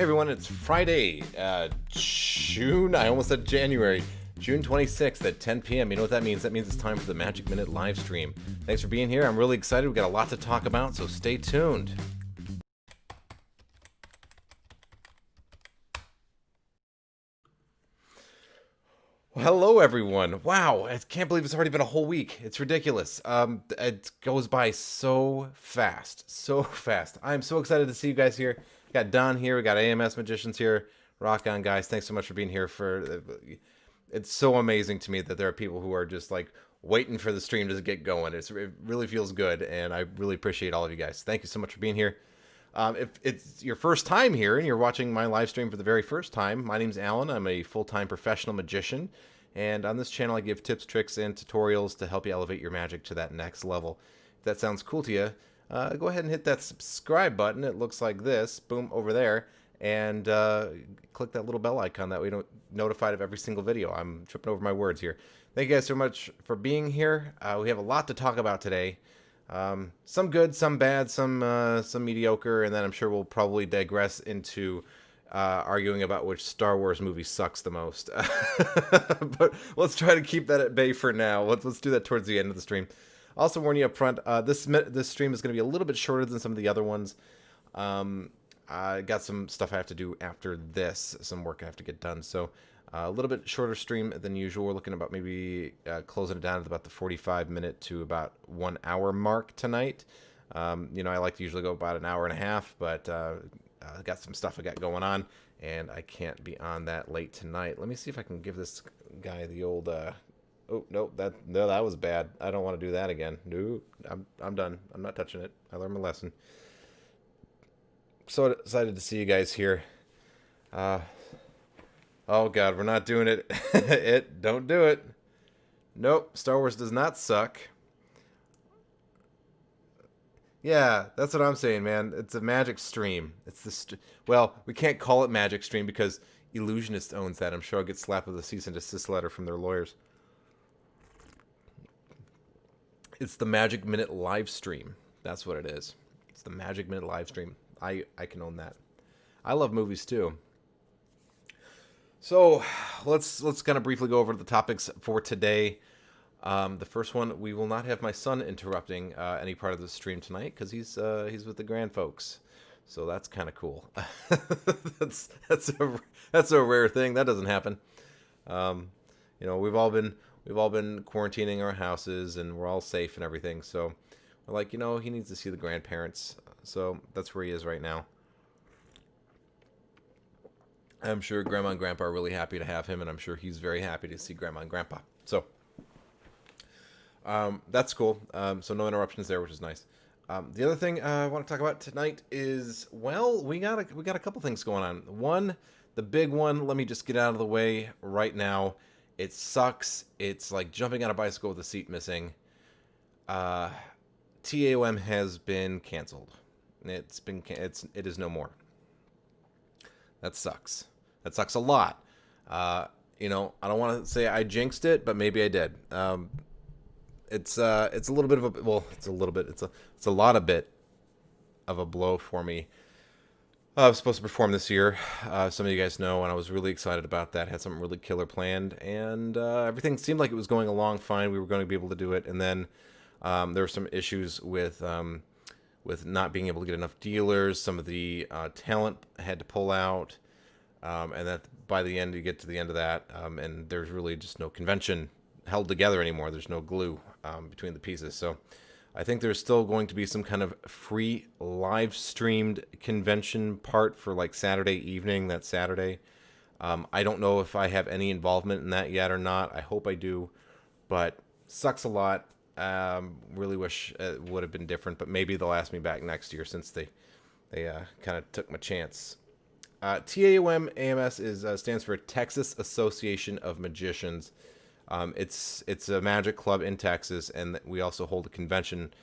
everyone, it's Friday, I almost said January, June 26th at 10 p.m. You know what that means? That means it's time for the Magic Minute live stream. Thanks for being here. I'm really excited. We've got a lot to talk about, so stay tuned. Well, hello, everyone. Wow, I can't believe it's already been a whole week. It's ridiculous. It goes by so fast, so fast. I'm so excited to see you guys here. We got Don here. We got AMS Magicians here. Rock on, guys. Thanks so much for being here. It's so amazing to me that there are people who are just like waiting for the stream to get going. It really feels good, and I really appreciate all of you guys. Thank you so much for being here. If it's your first time here and you're watching my live stream for the very first time, my name's Alan. I'm a full-time professional magician, and on this channel I give tips, tricks, and tutorials to help you elevate your magic to that next level. If that sounds cool to you, go ahead and hit that subscribe button. It looks like this, boom, over there, and click that little bell icon. That way you don't notified of every single video. I'm tripping over my words here. Thank you guys so much for being here. We have a lot to talk about today. Some good, some bad, some mediocre, and then I'm sure we'll probably digress into arguing about which Star Wars movie sucks the most. But let's try to keep that at bay for now. Let's do that towards the end of the stream. Also warn you up front, this stream is going to be a little bit shorter than some of the other ones. I got some stuff I have to do after this, some work I have to get done, so a little bit shorter stream than usual. We're looking about maybe closing it down at about the 45-minute to about 1 hour mark tonight. You know, I like to usually go about an hour and a half, but I got some stuff I got going on, and I can't be on that late tonight. Let me see if I can give this guy the old. Oh no, that was bad. I don't want to do that again. No, I'm done. I'm not touching it. I learned my lesson. So excited to see you guys here. Oh god, we're not doing it. Don't do it. Nope, Star Wars does not suck. Yeah, that's what I'm saying, man. It's a magic stream. It's the well, we can't call it magic stream because Illusionist owns that. I'm sure I'll get slapped with a cease and desist letter from their lawyers. It's the Magic Minute live stream. That's what it is. It's the Magic Minute live stream. I can own that. I love movies too. So let's kind of briefly go over the topics for today. The first one, we will not have my son interrupting any part of the stream tonight because he's with the grand folks, so that's kind of cool. that's a rare thing. That doesn't happen. You know, we've all been quarantining our houses and we're all safe and everything. So we're like, you know, he needs to see the grandparents. So that's where he is right now. I'm sure Grandma and Grandpa are really happy to have him, and I'm sure he's very happy to see Grandma and Grandpa. So that's cool. So no interruptions there, which is nice. The other thing I want to talk about tonight is, well, we got a couple things going on. One, the big one, let me just get out of the way right now. It sucks. It's like jumping on a bicycle with a seat missing. TAOM has been canceled. It is no more. That sucks. That sucks a lot. You know, I don't want to say I jinxed it, but maybe I did. It's a little bit of a, well, it's a lot of bit of a blow for me. I was supposed to perform this year. Some of you guys know, and I was really excited about that. Had something really killer planned, and everything seemed like it was going along fine. We were going to be able to do it, and then there were some issues with not being able to get enough dealers. Some of the talent had to pull out, and that by the end, you get to the end of that, and there's really just no convention held together anymore. There's no glue between the pieces. So I think there's still going to be some kind of free live streamed convention part for like Saturday evening, that Saturday. I don't know if I have any involvement in that yet or not. I hope I do, but sucks a lot. Really wish it would have been different, but maybe they'll ask me back next year since they kind of took my chance. TAOM AMS stands for Texas Association of Magicians. It's a magic club in Texas, and we also hold a convention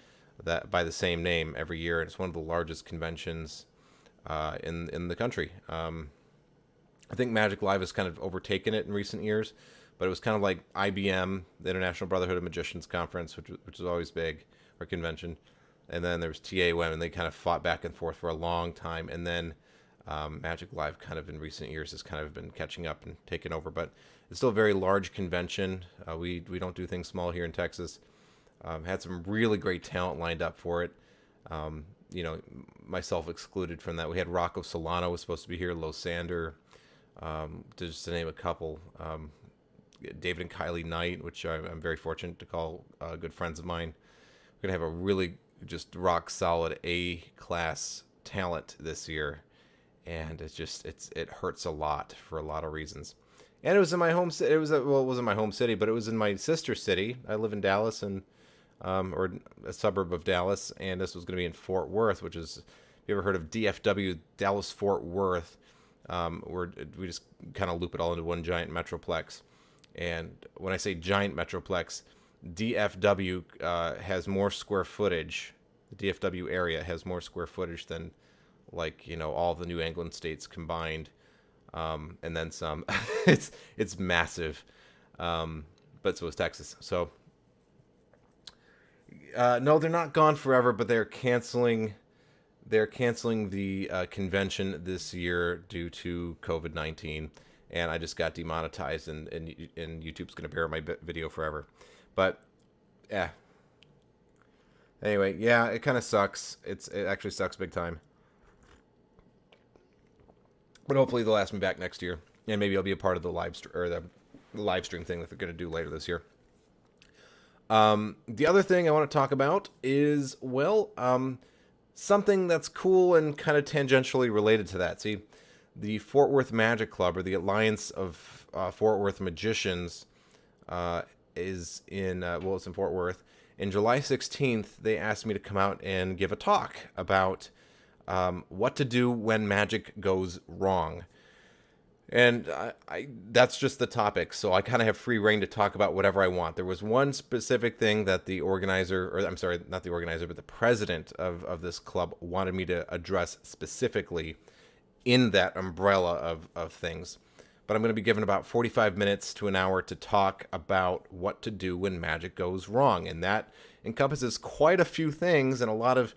that by the same name every year. And it's one of the largest conventions in the country. I think Magic Live has kind of overtaken it in recent years, but it was kind of like IBM, the International Brotherhood of Magicians Conference, which is always big, or convention. And then there was TAOM, and they kind of fought back and forth for a long time. And then Magic Live kind of in recent years has kind of been catching up and taken over, but it's still a very large convention. We don't do things small here in Texas. Had some really great talent lined up for it. Um, you know, myself excluded from that. We had Rocco Solano was supposed to be here, Losander, just to name a couple. David and Kylie Knight, which I'm very fortunate to call good friends of mine. We're gonna have a really just rock solid A class talent this year, and it hurts a lot for a lot of reasons. And it was in my home city. It wasn't my home city, but it was in my sister city. I live in Dallas, and or a suburb of Dallas, and this was going to be in Fort Worth, which is, if you ever heard of DFW, Dallas Fort Worth, we just kind of loop it all into one giant metroplex. And when I say giant metroplex, DFW has more square footage. The DFW area has more square footage than, like, all the New England states combined, and then some. It's massive, but so is Texas. So no, they're not gone forever, but they're canceling. They're canceling the convention this year due to COVID-19, and I just got demonetized, and YouTube's gonna bear my video forever. But yeah. Anyway, yeah, it kind of sucks. It actually sucks big time. But hopefully they'll ask me back next year, and maybe I'll be a part of the live stream thing that they're gonna do later this year. The other thing I want to talk about is, something that's cool and kind of tangentially related to that. See, the Fort Worth Magic Club, or the Alliance of Fort Worth Magicians, is in, it's in Fort Worth. In July 16th, they asked me to come out and give a talk about what to do when magic goes wrong. And that's just the topic, so I kind of have free reign to talk about whatever I want. There was one specific thing that the organizer, or I'm sorry, not the organizer, but the president of this club wanted me to address specifically in that umbrella of things. But I'm going to be given about 45 minutes to an hour to talk about what to do when magic goes wrong. And that encompasses quite a few things and a lot of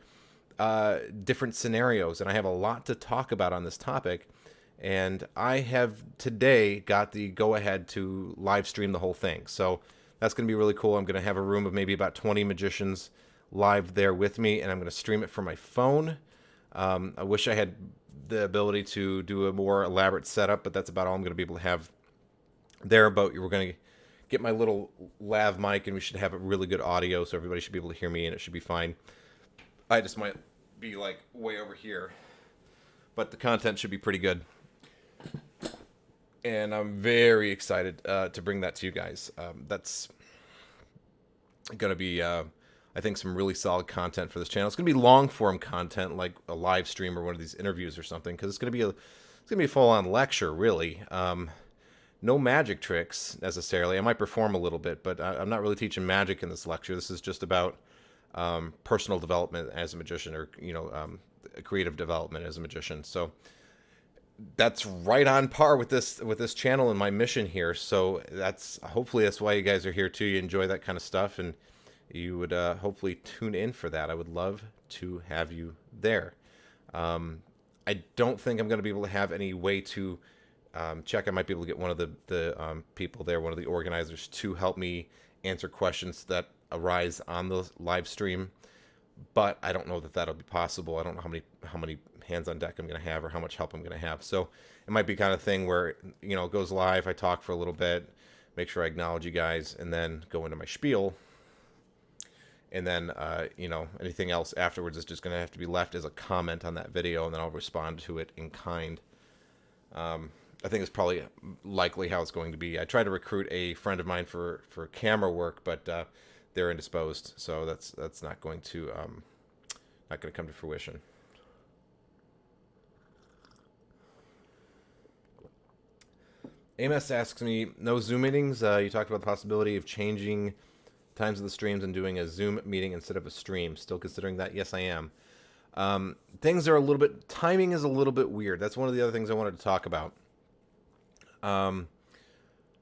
different scenarios. And I have a lot to talk about on this topic. And I have today got the go-ahead to live stream the whole thing. So that's going to be really cool. I'm going to have a room of maybe about 20 magicians live there with me, and I'm going to stream it from my phone. I wish I had the ability to do a more elaborate setup, but that's about all I'm going to be able to have there. But we're going to get my little lav mic, and we should have a really good audio, so everybody should be able to hear me, and it should be fine. I just might be like way over here, but the content should be pretty good. And I'm very excited to bring that to you guys. That's going to be, I think, some really solid content for this channel. It's going to be long-form content, like a live stream or one of these interviews or something, because it's going to be a full-on lecture, really. No magic tricks, necessarily. I might perform a little bit, but I'm not really teaching magic in this lecture. This is just about personal development as a magician, or, creative development as a magician. So that's right on par with this channel and my mission here. So hopefully that's why you guys are here too. You enjoy that kind of stuff, and you would hopefully tune in for that. I would love to have you there. I don't think I'm going to be able to have any way to check. I might be able to get one of the people there, one of the organizers, to help me answer questions that arise on the live stream. But I don't know that that'll be possible. I don't know how many hands on deck I'm going to have, or how much help I'm going to have. So it might be kind of thing where, it goes live, I talk for a little bit, make sure I acknowledge you guys, and then go into my spiel. And then, anything else afterwards is just going to have to be left as a comment on that video, and then I'll respond to it in kind. I think it's probably likely how it's going to be. I tried to recruit a friend of mine for camera work, but they're indisposed, so that's not going to come to fruition. Amos asks me, no Zoom meetings? You talked about the possibility of changing times of the streams and doing a Zoom meeting instead of a stream. Still considering that? Yes, I am. Things are timing is a little bit weird. That's one of the other things I wanted to talk about.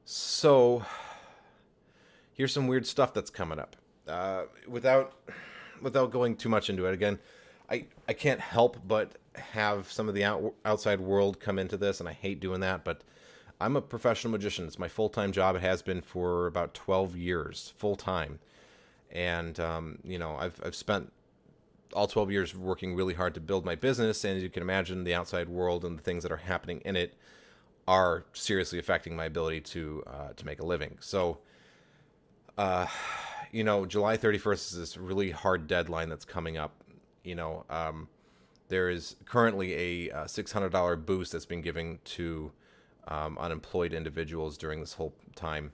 So here's some weird stuff that's coming up. Without going too much into it, again, I can't help but have some of the outside world come into this, and I hate doing that, but I'm a professional magician. It's my full-time job. It has been for about 12 years, full-time. And, I've spent all 12 years working really hard to build my business. And as you can imagine, the outside world and the things that are happening in it are seriously affecting my ability to make a living. So, July 31st is this really hard deadline that's coming up. There is currently a $600 boost that's been given to unemployed individuals during this whole time.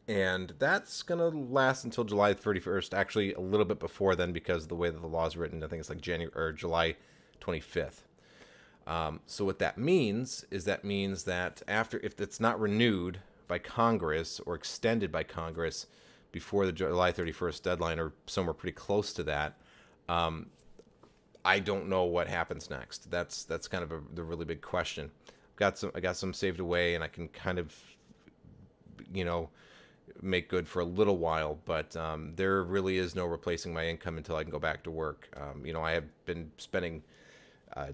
And that's going to last until July 31st, actually a little bit before then because of the way that the law is written. I think it's like January or July 25th. So what that means is that if it's not renewed by Congress or extended by Congress before the July 31st deadline or somewhere pretty close to that, I don't know what happens next. That's kind of the really big question. I got some saved away, and I can kind of, make good for a little while. But there really is no replacing my income until I can go back to work. I have been spending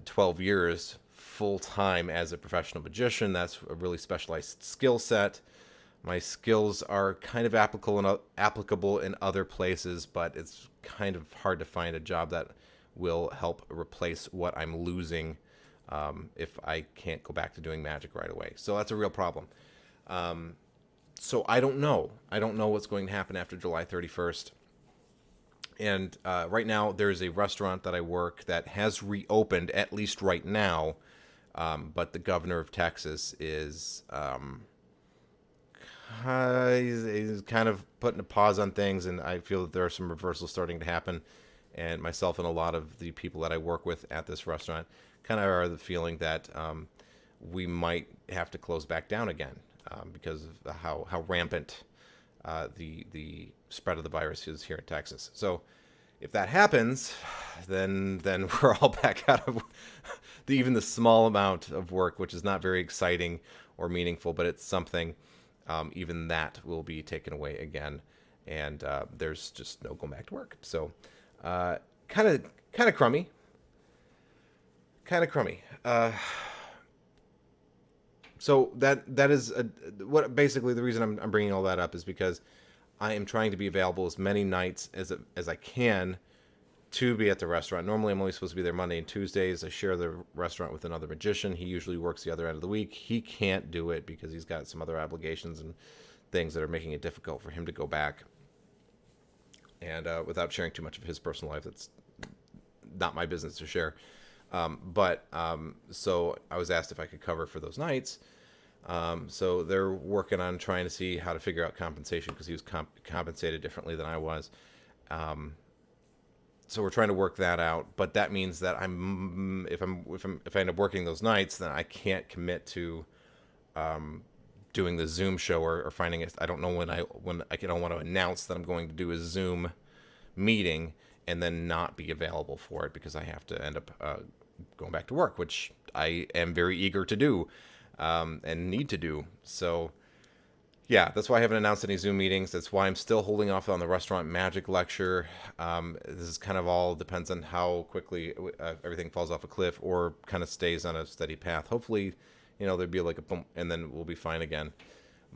12 years full time as a professional magician. That's a really specialized skill set. My skills are kind of applicable in other places, but it's kind of hard to find a job that will help replace what I'm losing if I can't go back to doing magic right away. So that's a real problem. So I don't know. I don't know what's going to happen after July 31st. And right now, there's a restaurant that I work that has reopened, at least right now. But the governor of Texas is he's kind of putting a pause on things, and I feel that there are some reversals starting to happen. And myself and a lot of the people that I work with at this restaurant kind of are the feeling that we might have to close back down again because of how rampant the spread of the virus is here in Texas. So if that happens, then we're all back out of even the small amount of work, which is not very exciting or meaningful, but it's something. Even that will be taken away again, and there's just no going back to work. So kind of crummy. So that is what basically the reason I'm bringing all that up is because I am trying to be available as many nights as I can to be at the restaurant. Normally, I'm only supposed to be there Monday and Tuesdays. I share the restaurant with another magician. He usually works the other end of the week. He can't do it because he's got some other obligations and things that are making it difficult for him to go back. And without sharing too much of his personal life, that's not my business to share. So I was asked if I could cover for those nights. So they're working on trying to see how to figure out compensation because he was compensated differently than I was. So we're trying to work that out, but that means that if I end up working those nights, then I can't commit to doing the Zoom show or finding it. I don't know when I don't want to announce that I'm going to do a Zoom meeting and then not be available for it because I have to end up going back to work, which I am very eager to do and need to do. So yeah, that's why I haven't announced any Zoom meetings. That's why I'm still holding off on the restaurant magic lecture. This is kind of all depends on how quickly everything falls off a cliff or kind of stays on a steady path. Hopefully, there'd be like a bump and then we'll be fine again.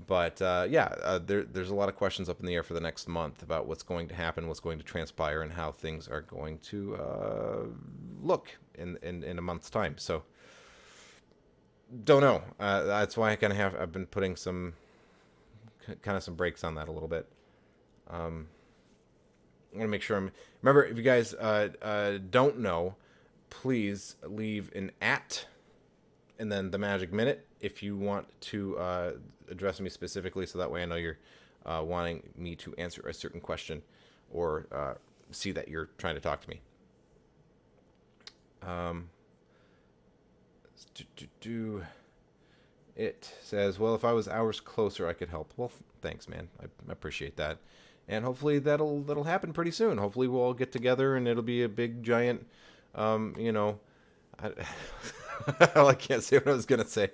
But there's a lot of questions up in the air for the next month about what's going to happen, what's going to transpire, and how things are going to look in a month's time. So don't know. That's why I've been putting some breaks on that a little bit. I want to make sure remember, if you guys don't know, please leave an @ and then the Magic Minute if you want to address me specifically, so that way I know you're wanting me to answer a certain question or see that you're trying to talk to me. It says, well, if I was hours closer, I could help. Well, thanks, man. I appreciate that. And hopefully that'll happen pretty soon. Hopefully we'll all get together and it'll be a big, giant, I can't say what I was going to say.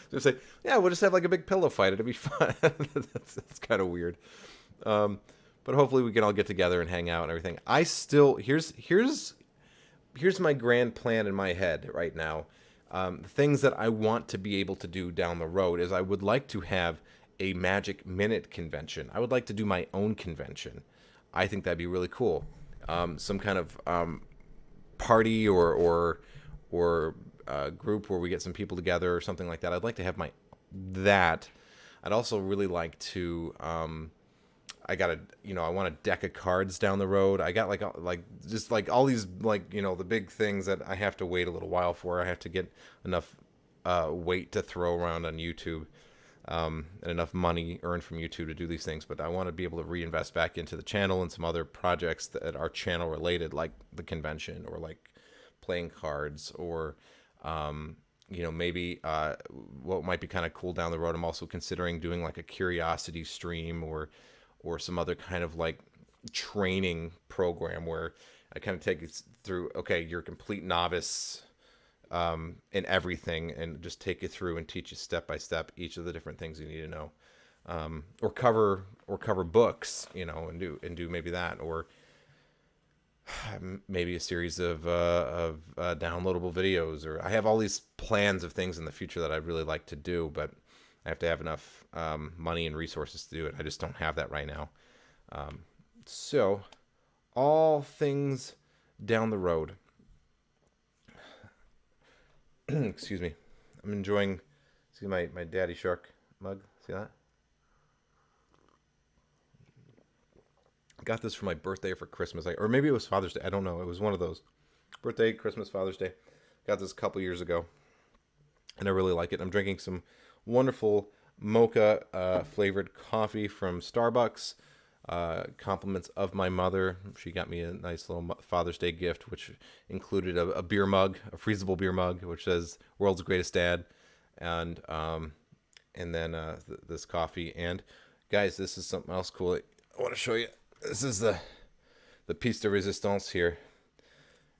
Just say, yeah, we'll just have like a big pillow fight. It'll be fun. That's kind of weird. but hopefully we can all get together and hang out and everything. I still here's my grand plan in my head right now. Things that I want to be able to do down the road is I would like to have a Magic Minute convention. I would like to do my own convention. I think that'd be really cool. Some kind of party or group where we get some people together or something like that. I'd like to have that. I'd also really like to. I want a deck of cards down the road. I got just all these the big things that I have to wait a little while for. I have to get enough weight to throw around on YouTube, and enough money earned from YouTube to do these things. But I want to be able to reinvest back into the channel and some other projects that are channel related, like the convention or like playing cards or maybe what might be kind of cool down the road. I'm also considering doing like a curiosity stream or some other kind of like training program where I kind of take it through, okay, you're a complete novice in everything, and just take you through and teach you step by step each of the different things you need to know, or cover books, and do maybe that, or maybe a series of downloadable videos. Or I have all these plans of things in the future that I'd really like to do, but I have to have enough money and resources to do it. I just don't have that right now. So all things down the road. Excuse me. I'm enjoying. See my Daddy Shark mug. See that? I got this for my birthday or for Christmas, or maybe it was Father's Day. I don't know. It was one of those. Birthday, Christmas, Father's Day. Got this a couple years ago, and I really like it. I'm drinking some wonderful mocha flavored coffee from Starbucks. Compliments of my mother. She got me a nice little Father's Day gift, which included a beer mug, a freezable beer mug, which says "World's Greatest Dad," and then this coffee. And guys, this is something else cool I want to show you. This is the piece de resistance here.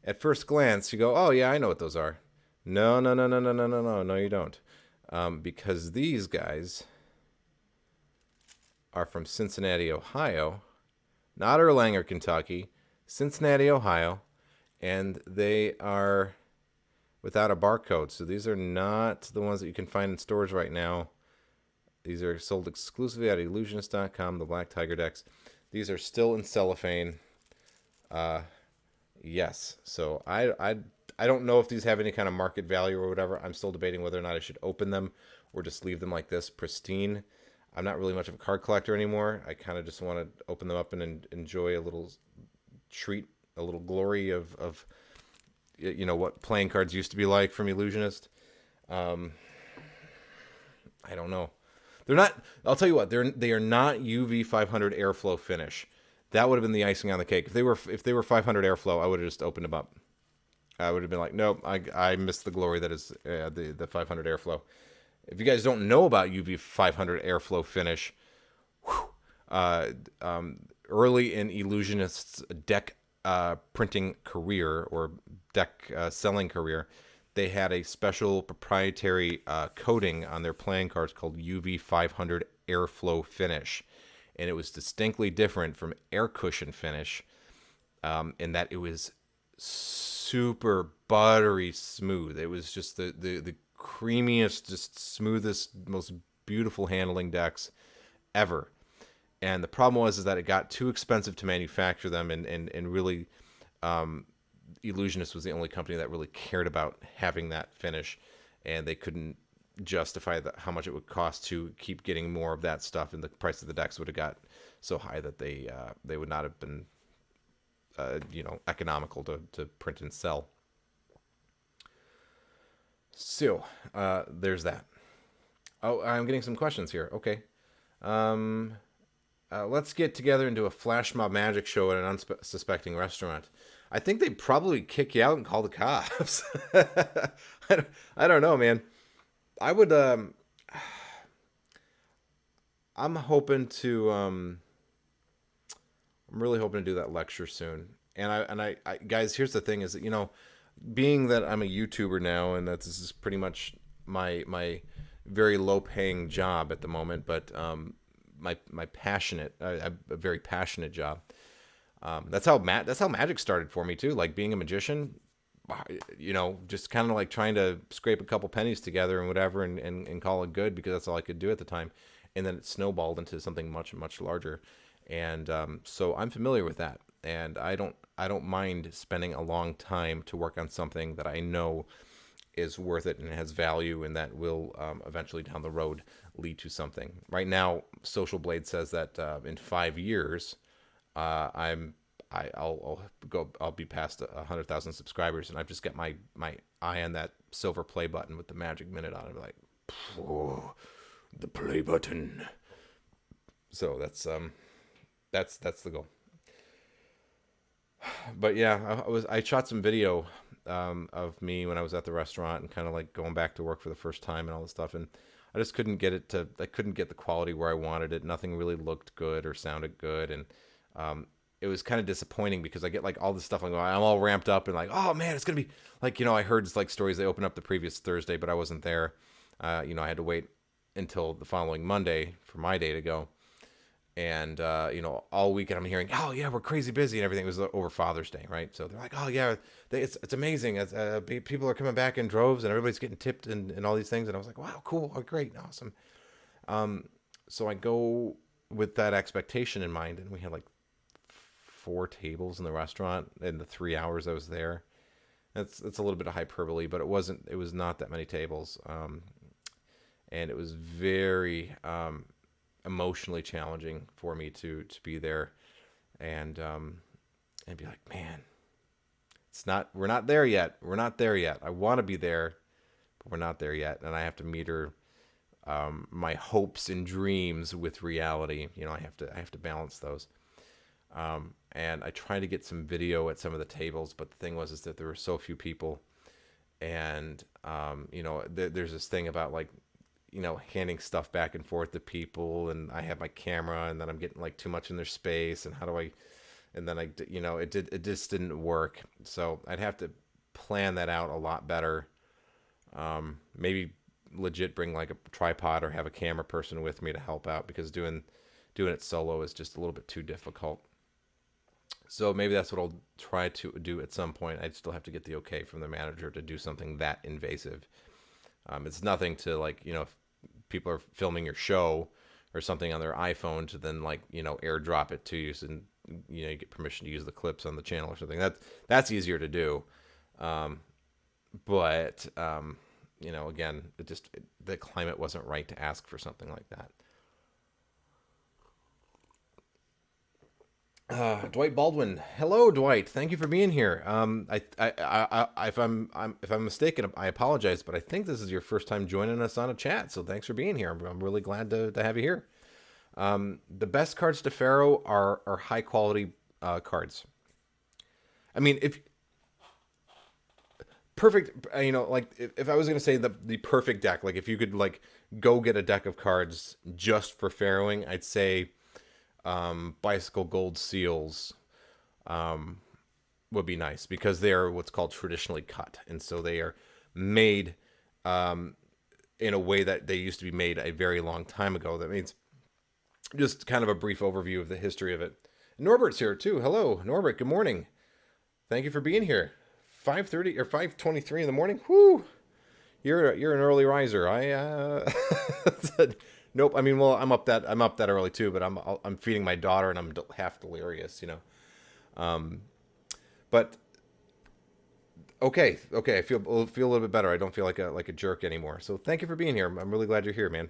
At first glance, you go, "Oh yeah, I know what those are." No, you don't. Because these guys are from Cincinnati, Ohio, not Erlanger, Kentucky, Cincinnati, Ohio, and they are without a barcode. So these are not the ones that you can find in stores right now. These are sold exclusively at illusionist.com, the Black Tiger decks. These are still in cellophane. Yes. So I don't know if these have any kind of market value or whatever. I'm still debating whether or not I should open them or just leave them like this, pristine. I'm not really much of a card collector anymore. I kind of just want to open them up and enjoy a little treat, a little glory of what playing cards used to be like from Illusionist. I don't know. They're not. I'll tell you what. They are not UV 500 airflow finish. That would have been the icing on the cake. If they were 500 airflow, I would have just opened them up. I would have been like, nope, I missed the glory that is the 500 airflow. If you guys don't know about UV 500 airflow finish, early in Illusionist's deck printing career or deck selling career, they had a special proprietary coating on their playing cards called UV 500 airflow finish. And it was distinctly different from air cushion finish in that it was super buttery smooth. It was just the creamiest, just smoothest, most beautiful handling decks ever. And the problem was that it got too expensive to manufacture them, and really Illusionist was the only company that really cared about having that finish, and they couldn't justify how much it would cost to keep getting more of that stuff, and the price of the decks would have got so high that they would not have been economical to print and sell. So there's that. Oh, I'm getting some questions here. Okay. Let's get together and do a flash mob magic show at an unsuspecting restaurant. I think they'd probably kick you out and call the cops. I don't know, man. I would. I'm hoping to. I'm really hoping to do that lecture soon. And I guys, here's the thing: is that being that I'm a YouTuber now, and that this is pretty much my very low paying job at the moment, but my passionate, a very passionate job. That's how magic started for me too. Like being a magician, just kind of like trying to scrape a couple pennies together and whatever, and call it good because that's all I could do at the time. And then it snowballed into something much much larger, and so I'm familiar with that. And I don't mind spending a long time to work on something that I know is worth it and has value and that will eventually down the road lead to something. Right now, Social Blade says that in 5 years, I'll be past 100,000 subscribers, and I've just got my eye on that silver play button with the magic minute on it. Like, oh, the play button. So that's the goal. But yeah, I shot some video of me when I was at the restaurant and kind of like going back to work for the first time and all this stuff, and I just couldn't get I couldn't get the quality where I wanted it. Nothing really looked good or sounded good, and it was kind of disappointing because I get like all this stuff. I'm all ramped up and like, oh man, it's gonna be like, I heard like stories. They opened up the previous Thursday, but I wasn't there. I had to wait until the following Monday for my day to go. And all weekend I'm hearing, oh yeah, we're crazy busy and everything. It was over Father's Day, right? So they're like, oh yeah, it's amazing. People are coming back in droves and everybody's getting tipped and all these things. And I was like, wow, cool, oh, great, awesome. So I go with that expectation in mind, and we had like 4 tables in the restaurant in the 3 hours I was there. That's a little bit of hyperbole, but it was not that many tables, and it was very emotionally challenging for me to be there and be like, man, we're not there yet. We're not there yet. I want to be there, but we're not there yet. And I have to meter my hopes and dreams with reality. I have to balance those. And I tried to get some video at some of the tables, but the thing was that there were so few people, and there's this thing about like, handing stuff back and forth to people, and I have my camera, and then I'm getting like too much in their space, and how do I, and then it just didn't work. So I'd have to plan that out a lot better. Maybe legit bring like a tripod or have a camera person with me to help out, because doing it solo is just a little bit too difficult. So maybe that's what I'll try to do at some point. I'd still have to get the okay from the manager to do something that invasive. It's nothing to like, if people are filming your show or something on their iPhone to then like, airdrop it to you, and you get permission to use the clips on the channel or something. That's easier to do. But again, the climate wasn't right to ask for something like that. Dwight Baldwin. Hello, Dwight. Thank you for being here. If I'm mistaken, I apologize, but I think this is your first time joining us on a chat. So thanks for being here. I'm really glad to have you here. The best cards to Faro are high quality cards. I mean, if perfect, like if I was gonna say the perfect deck, like if you could like go get a deck of cards just for Faroing, I'd say Bicycle Gold Seals would be nice, because they are what's called traditionally cut, and so they are made in a way that they used to be made a very long time ago. That means just kind of a brief overview of the history of it. Norbert's here too. Hello, Norbert. Good morning. Thank you for being here. 5:30 or 5:23 in the morning. Whoo! You're an early riser. Nope. I mean, well, I'm up that early too, but I'm feeding my daughter and I'm half delirious, But okay, I feel a little bit better. I don't feel like a jerk anymore. So thank you for being here. I'm really glad you're here, man.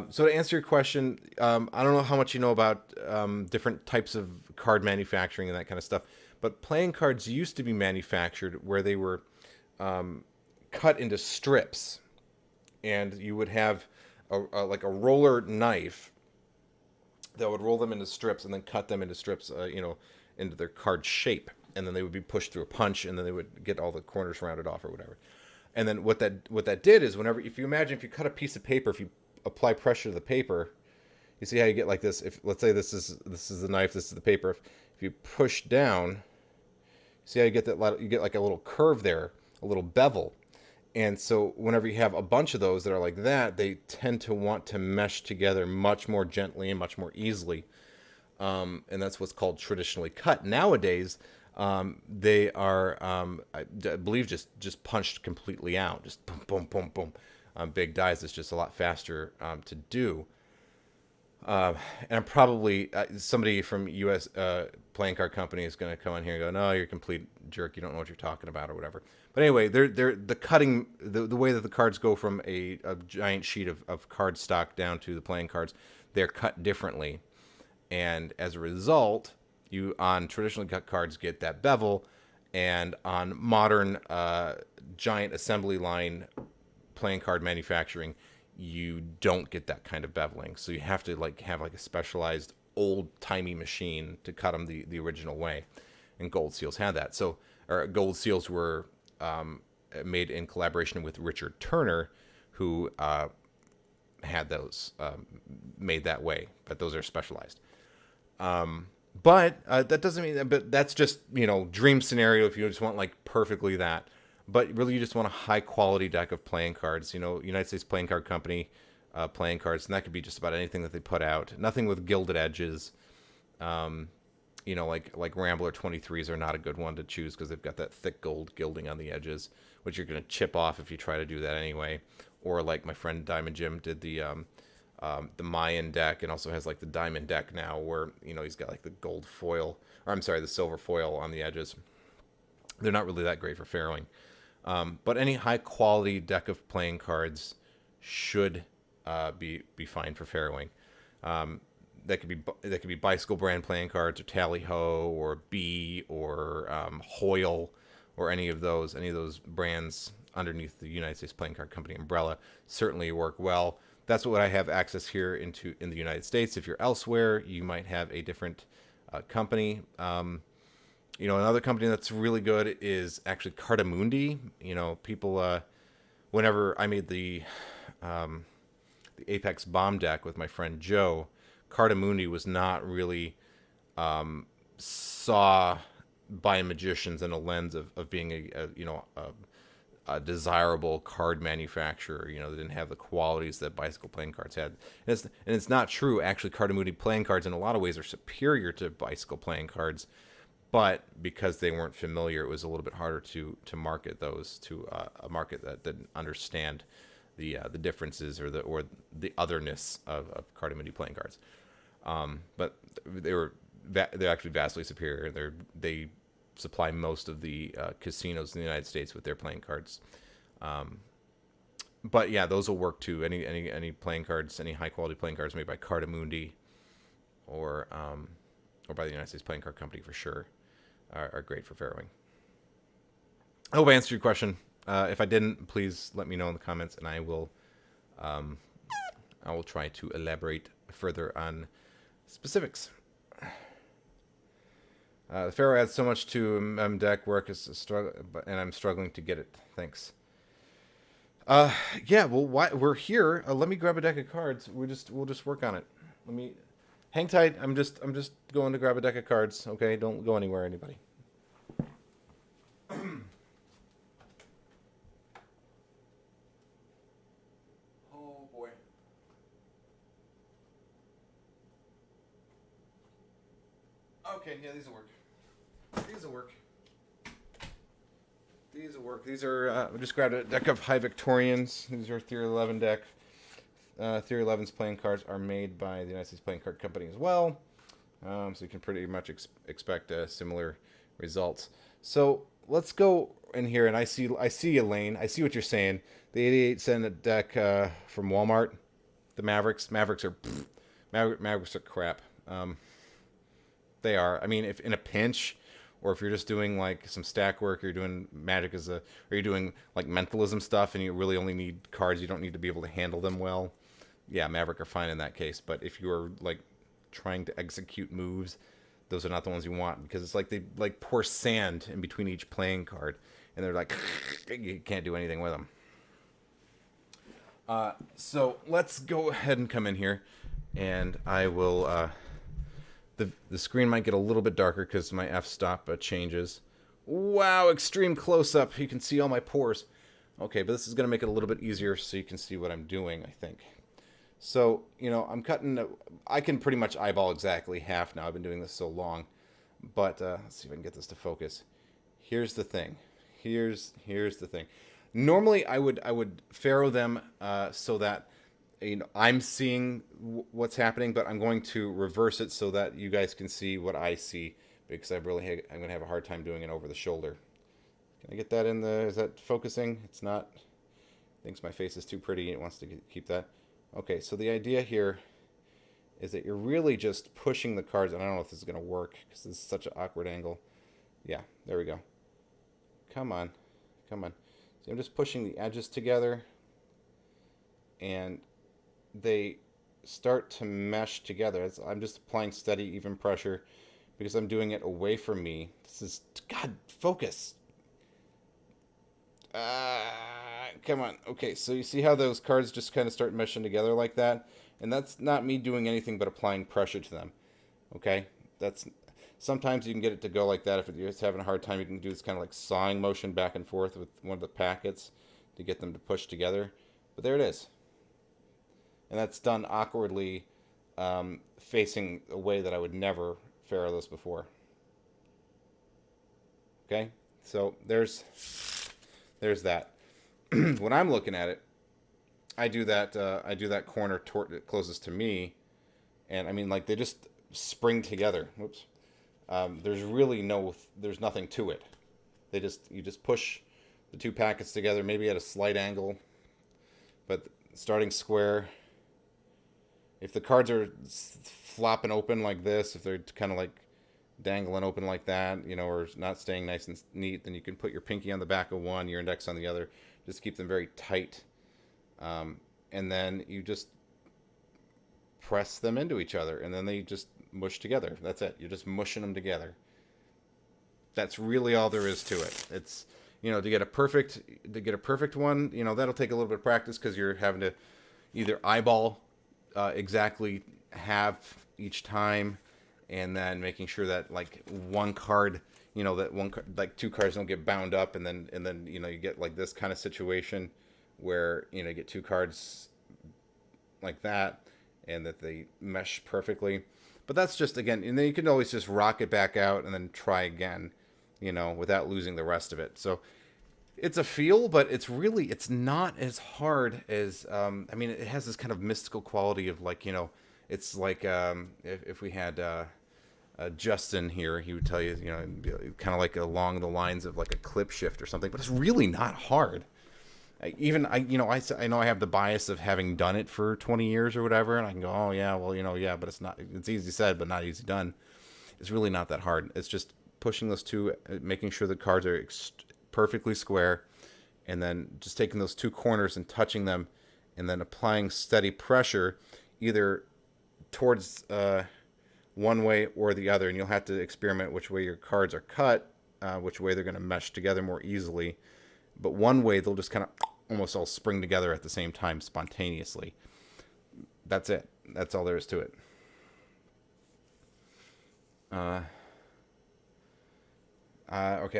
So to answer your question, I don't know how much you know about different types of card manufacturing and that kind of stuff, but playing cards used to be manufactured where they were cut into strips, and you would have like a roller knife that would roll them into strips and then cut them into strips, into their card shape, and then they would be pushed through a punch, and then they would get all the corners rounded off or whatever. And then what that did is, if you cut a piece of paper, if you apply pressure to the paper, you see how you get like this. If let's say this is the knife, this is the paper. If you push down, see how you get that? You get like a little curve there, a little bevel, And so whenever you have a bunch of those that are like that, they tend to want to mesh together much more gently and much more easily. And that's what's called traditionally cut. Nowadays, they are, I believe, just punched completely out, just boom, boom, boom, boom. Big dies is just a lot faster to do. And I'm probably somebody from U.S. Playing card company is going to come in here and go, "No, you're a complete jerk. You don't know what you're talking about," or whatever. But anyway, they're the cutting, the way that the cards go from a giant sheet of card stock down to the playing cards, they're cut differently, and as a result, you on traditionally cut cards get that bevel, and on modern giant assembly line playing card manufacturing, you don't get that kind of beveling. So you have to have a specialized old timey machine to cut them the original way. And Gold Seals had that. So, or Gold Seals were made in collaboration with Richard Turner, who had those made that way. But those are specialized. But that doesn't mean. But that's just dream scenario if you just want perfectly that. But really, you just want a high quality deck of playing cards. United States Playing Card Company playing cards, and that could be just about anything that they put out. Nothing with gilded edges. Like Rambler 23s are not a good one to choose because they've got that thick gold gilding on the edges, which you're going to chip off if you try to do that anyway. Or like my friend Diamond Jim did the Mayan deck, and also has the Diamond deck now, where he's got the gold foil, or I'm sorry, the silver foil on the edges. They're not really that great for farrowing. But any high quality deck of playing cards should be fine for farrowing. That could be Bicycle brand playing cards, or Tally Ho, or B, or Hoyle, or any of those brands underneath the United States Playing Card Company umbrella certainly work well. That's what I have access here in the United States. If you're elsewhere, you might have a different company. Another company that's really good is actually Cartamundi. People, whenever I made the Apex Bomb deck with my friend Joe, Cartamundi was not really saw by magicians in a lens of being a desirable card manufacturer. They didn't have the qualities that Bicycle playing cards had. And it's not true. Actually, Cartamundi playing cards in a lot of ways are superior to Bicycle playing cards. But because they weren't familiar, it was a little bit harder to market those to a market that didn't understand the differences or the otherness of Cartamundi playing cards. But they're actually vastly superior. They supply most of the casinos in the United States with their playing cards. But yeah, those will work too. Any playing cards, any high quality playing cards made by Cartamundi or by the United States Playing Card Company for sure are great for farrowing. I hope I answered your question. If I didn't, please let me know in the comments, and I will try to elaborate further on specifics. The Pharaoh adds so much to deck work is a struggle, and I'm struggling to get it. Thanks. Yeah. Well, we're here. Let me grab a deck of cards. We'll just work on it. Let me. Hang tight. I'm just going to grab a deck of cards. Okay, don't go anywhere, anybody. Oh boy. Okay, yeah, these will work. These are. I just grabbed a deck of High Victorians. These are Theory 11 deck. Theory 11's playing cards are made by the United States Playing Card Company as well. So you can pretty much expect similar results. So let's go in here, and I see Elaine. I see what you're saying. The 88-cent deck from Walmart, the Mavericks. Mavericks are crap. They are. I mean, if in a pinch, or if you're just doing some stack work, or you're doing Magic or you're doing mentalism stuff, and you really only need cards, you don't need to be able to handle them well. Yeah, Maverick are fine in that case. But if you're trying to execute moves, those are not the ones you want, because it's they pour sand in between each playing card, and they're you can't do anything with them. So let's go ahead and come in here, and I will. The screen might get a little bit darker because my f-stop changes. Wow, extreme close-up. You can see all my pores. Okay, but this is going to make it a little bit easier so you can see what I'm doing, I think. So, I'm cutting, I can pretty much eyeball exactly half now. I've been doing this so long. But let's see if I can get this to focus. Here's the thing. Here's the thing. Normally, I would faro them so that I'm seeing what's happening, but I'm going to reverse it so that you guys can see what I see because I'm going to have a hard time doing it over the shoulder. Can I get that in the? Is that focusing? It's not. Thinks my face is too pretty. It wants to keep that. Okay, so the idea here is that you're really just pushing the cards, and I don't know if this is going to work because this is such an awkward angle. Yeah, there we go. Come on. Come on. See, I'm just pushing the edges together, and they start to mesh together. I'm just applying steady, even pressure because I'm doing it away from me. This is, God, focus. Come on. Okay, so you see how those cards just kind of start meshing together like that? And that's not me doing anything but applying pressure to them. Okay? That's sometimes you can get it to go like that. If you're just having a hard time, you can do this kind of like sawing motion back and forth with one of the packets to get them to push together. But there it is. And that's done awkwardly, facing a way that I would never faro this before. Okay? So there's that. When I'm looking at it, I do that corner closest to me, and I mean like they just spring together. Whoops. There's nothing to it. You just push the two packets together, maybe at a slight angle, but starting square. If the cards are flopping open like this, if they're kind of like dangling open like that, or not staying nice and neat, then you can put your pinky on the back of one, your index on the other. Just keep them very tight. And then you just press them into each other, and then they just mush together. That's it. You're just mushing them together. That's really all there is to it. It's, to get a perfect one, that'll take a little bit of practice because you're having to either eyeball exactly half each time, and then making sure that like one card, like two cards don't get bound up, and then you get like this kind of situation where you get two cards like that and that they mesh perfectly. But that's just, again, and then you can always just rock it back out and then try again, without losing the rest of it. So it's a feel, but it's not as hard as, it has this kind of mystical quality of like, it's like, if we had, Justin here, he would tell you, kind of like along the lines of like a clip shift or something, but it's really not hard. I know I have the bias of having done it for 20 years or whatever, and I can go, oh yeah, well, yeah, but it's easy said, but not easy done. It's really not that hard. It's just pushing those two, making sure the cards are perfectly square, and then just taking those two corners and touching them, and then applying steady pressure either towards one way or the other, and you'll have to experiment which way your cards are cut, which way they're going to mesh together more easily. But one way they'll just kind of almost all spring together at the same time spontaneously. That's it. That's all there is to it. Okay,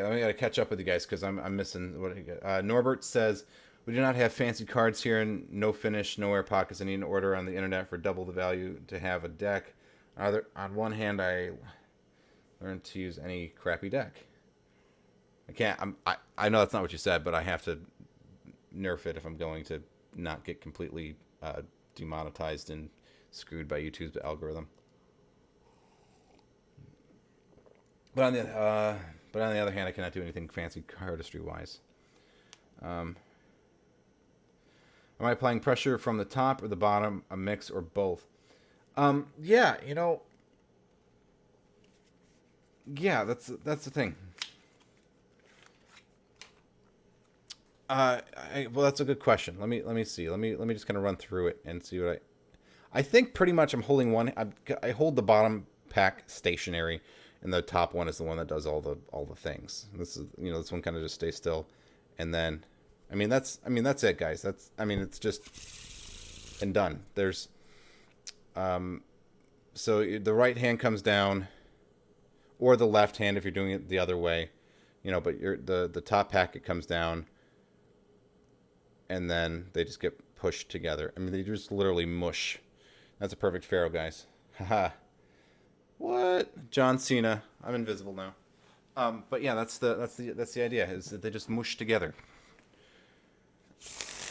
let me gotta catch up with you guys because I'm missing what. Norbert says we do not have fancy cards here and no finish, no air pockets. I need an order on the internet for double the value to have a deck. On one hand, I learned to use any crappy deck. I can't. I know that's not what you said, but I have to nerf it if I'm going to not get completely demonetized and screwed by YouTube's algorithm. But on the other hand, I cannot do anything fancy cardistry wise. Am I applying pressure from the top or the bottom, a mix, or both? Yeah, yeah, that's the thing. Well, that's a good question. Let me see. Let me just kind of run through it and see what I think pretty much I'm holding one. I hold the bottom pack stationary, and the top one is the one that does all the things. This is this one kind of just stays still, and then that's it, guys. It's just and done. There's so the right hand comes down, or the left hand if you're doing it the other way, but the top packet comes down. and then they just get pushed together. I mean, they just literally mush. That's a perfect Pharaoh, guys. Haha. What? John Cena. I'm invisible now. But yeah, that's the idea, is that they just mush together.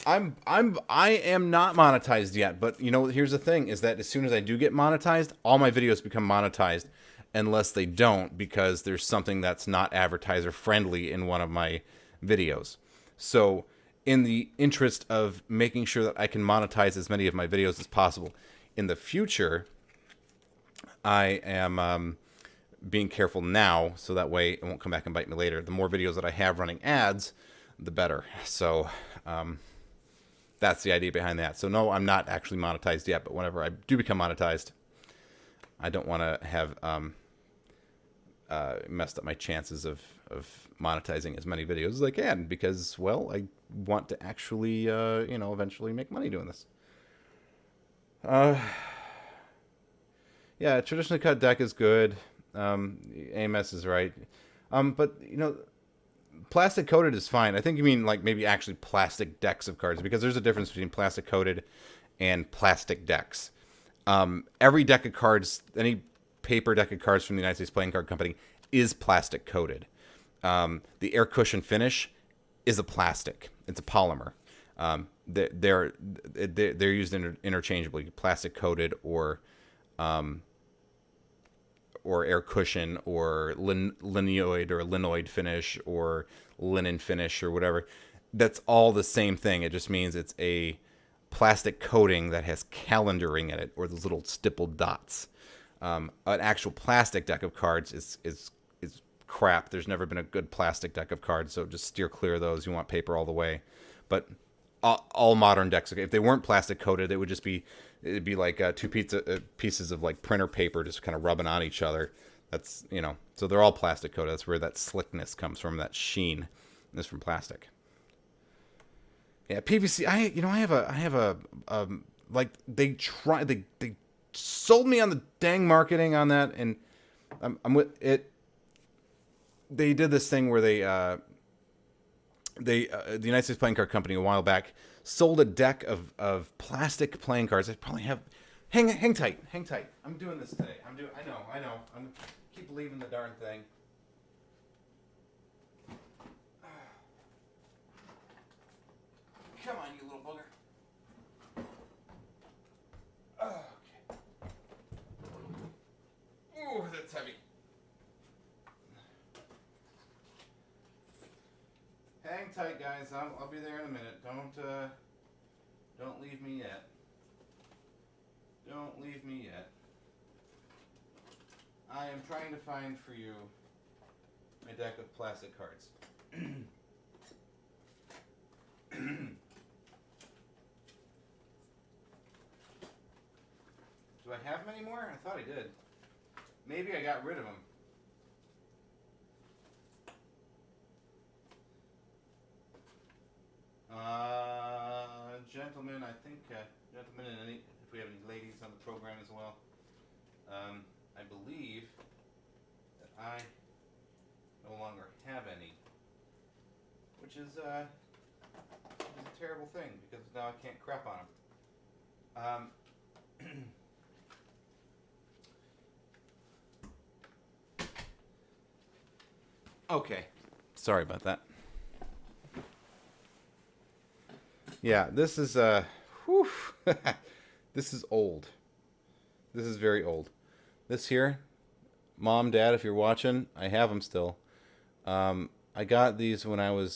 I am not monetized yet, but you know, here's the thing, is that as soon as I do get monetized, all my videos become monetized unless they don't, because there's something that's not advertiser friendly in one of my videos. So in the interest of making sure that I can monetize as many of my videos as possible in the future, I am being careful now, so that way it won't come back and bite me later. The more videos that I have running ads, the better. So that's the idea behind that. So no, I'm not actually monetized yet, but whenever I do become monetized, I don't want to have messed up my chances of monetizing as many videos as I can, because, well, I want to actually, you know, eventually make money doing this. Yeah, traditionally cut deck is good. AMS is right. But, you know, plastic coated is fine. I think you mean like maybe actually plastic decks of cards, because there's a difference between plastic coated and plastic decks. Every deck of cards, any paper deck of cards from the United States Playing Card Company is plastic coated. The air cushion finish is a plastic. It's a polymer. They're used interchangeably, plastic coated or air cushion or linoid or linoid finish or linen finish or whatever. That's all the same thing. It just means it's a plastic coating that has calendaring in it, or those little stippled dots. An actual plastic deck of cards is crap. There's never been a good plastic deck of cards, so just steer clear of those. You want paper all the way. But all modern decks, if they weren't plastic coated, it'd be like two pieces of like printer paper just kind of rubbing on each other. That's, you know, so they're all plastic coated. That's where that slickness comes from, that sheen is from plastic. Yeah, PVC. I have a like they sold me on the dang marketing on that, and I'm with it. They did this thing where the United States Playing Card Company a while back sold a deck of plastic playing cards. I probably have. Hang tight. I'm doing this today. I know. I'm keep leaving the darn thing. Come on, you little booger. Okay. Ooh, that's heavy. Hang tight, guys. I'll be there in a minute. Don't leave me yet. Don't leave me yet. I am trying to find for you my deck of plastic cards. Do I have them anymore? I thought I did. Maybe I got rid of them. Gentlemen, I think, gentlemen, and if we have any ladies on the program as well, I believe that I no longer have any, which is a terrible thing, because now I can't crap on them. Okay, sorry about that. Yeah, this is whew, this is old. This is very old. This here, Mom, Dad, if you're watching, I have them still. I got these when I went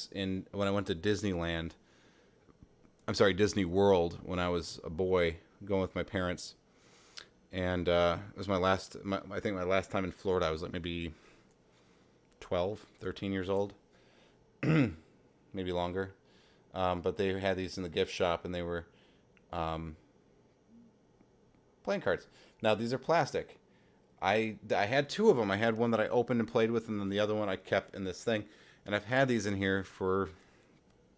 to Disneyland. I'm sorry, Disney World, when I was a boy going with my parents, and it was I think my last time in Florida. I was like maybe 12, 13 years old, maybe longer. But they had these in the gift shop, and they were playing cards. Now, these are plastic. I had two of them. I had one that I opened and played with, and then the other one I kept in this thing. And I've had these in here for